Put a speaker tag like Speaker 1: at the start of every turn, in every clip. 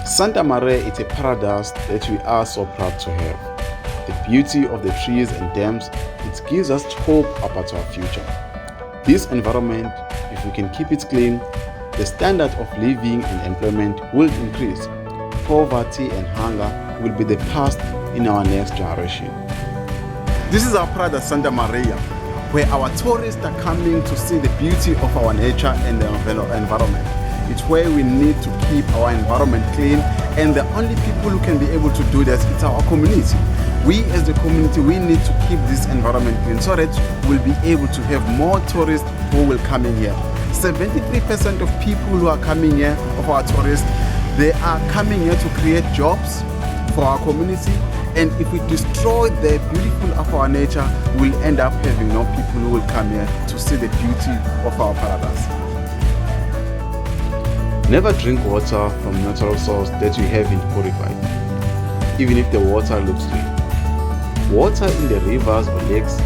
Speaker 1: Santa Maria is a paradise that we are so proud to have. The beauty of the trees and dams, it gives us hope about our future. This environment, if we can keep it clean, the standard of living and employment will increase. Poverty and hunger will be the past in our next generation. This is our paradise, Santa Maria, where our tourists are coming to see the beauty of our nature and the environment. It's where we need to keep our environment clean, and the only people who can be able to do that is our community. We as the community, we need to keep this environment clean so that we'll be able to have more tourists who will come in here. 73% of people who are coming here, of our tourists, they are coming here to create jobs for our community. And if we destroy the beautiful of our nature, we'll end up having no people who will come here to see the beauty of our paradise. Never drink water from natural source that you haven't purified, even if the water looks clean. Water in the rivers or lakes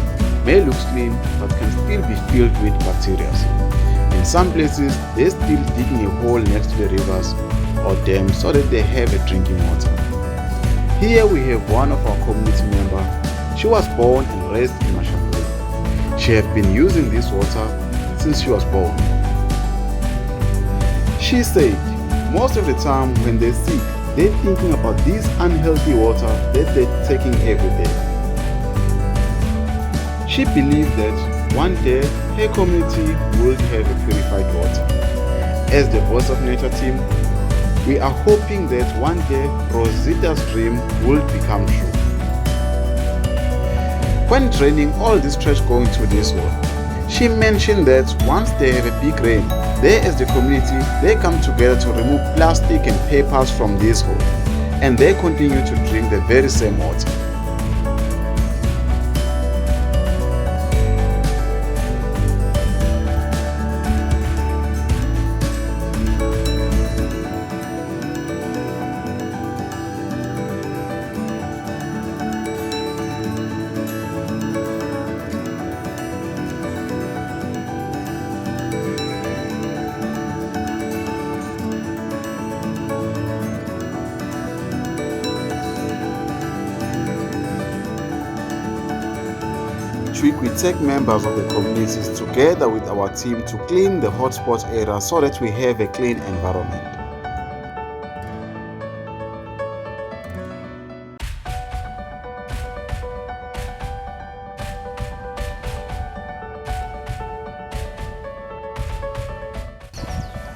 Speaker 1: may look clean but can still be filled with bacteria. In some places, they're still digging a hole next to the rivers or dams so that they have a drinking water. Here we have one of our community members. She was born and raised in Mashangwe. She has been using this water since she was born. She said most of the time when they're sick, they're thinking about this unhealthy water that they're taking every day. She believed that one day her community will have a purified water. As the Voice of Nature team, we are hoping that one day Rosita's dream will become true. When draining all this trash going to this hole, she mentioned that once they have a big rain, they as the community, they come together to remove plastic and papers from this hole, and they continue to drink the very same water. We take members of the communities together with our team to clean the hotspot area so that we have a clean environment.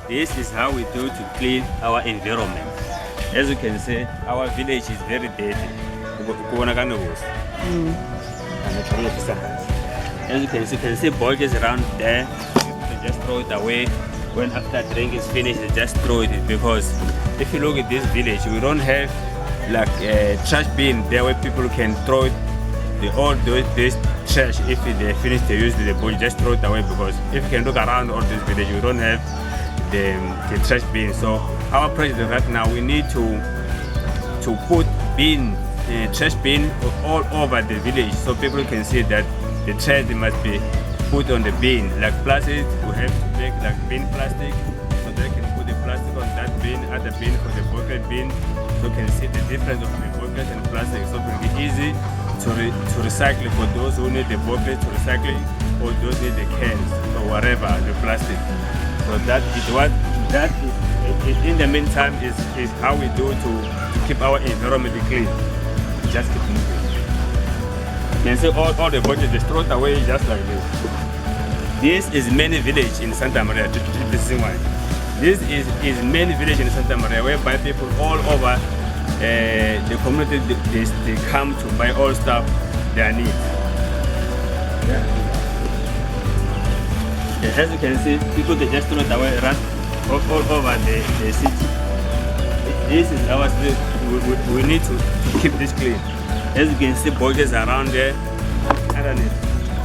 Speaker 2: This is how we do to clean our environment. As you can see, our village is very dirty. As you can see bottles around there. They just throw it away. When after drink is finished, they just throw it, because if you look at this village, we don't have like a trash bin there where people can throw it. All this trash, if they finish they use the bowl, just throw it away, because if you can look around all this village, we don't have the trash bin. So our project right now, we need to put trash bin all over the village, so people can see that the trash must be put on the bin. Like plastic, we have to make like bin plastic, so they can put the plastic on that bin, other bin for the bucket bin, so can see the difference of the bucket and plastic, so it will be easy to recycle for those who need the bucket to recycle, or those need the cans or whatever, the plastic. So that is what that is, in the meantime, is how we do to keep our environment clean. Just keep moving. You can see all the bottles just throw it away just like this. This is many village in Santa Maria. This is many village in Santa Maria, whereby people all over the community, they come to buy all stuff they need. As you can see, people they just throw it away right all over the city. This is our street. We need to keep this clean. As you can see, bottles around there.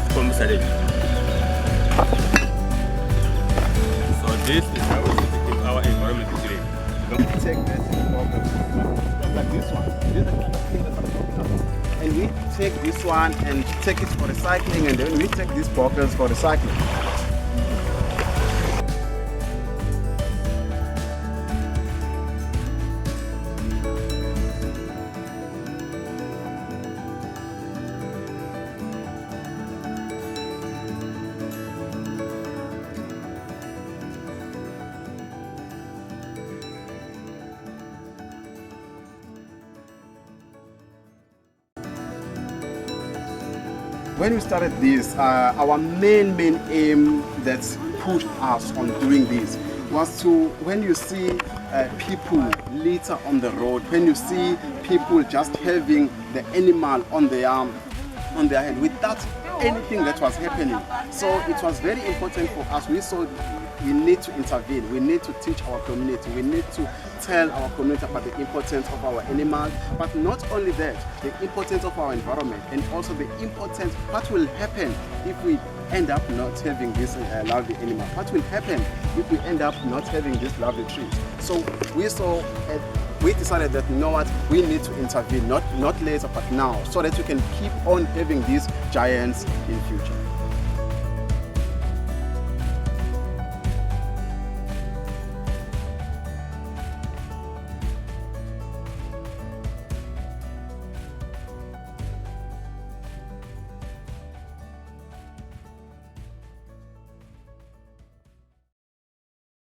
Speaker 2: So this is how we need to keep our environment clean.
Speaker 1: Take this like this one. This is the kind of thing that I'm talking about. And we take this one and take it for recycling, and then we take these bottles for recycling. when we started this, our main aim that pushed us on doing this was to, when you see people litter on the road, when you see people just having the animal on their head without anything that was happening. So it was very important for us. We saw we need to intervene. We need to teach our community. We need to tell our community about the importance of our animals, but not only that, the importance of our environment, and also the importance, what will happen if we end up not having this lovely animal? What will happen if we end up not having these lovely trees? So we decided that, you know what, we need to intervene, not later but now, so that we can keep on having these giants in future.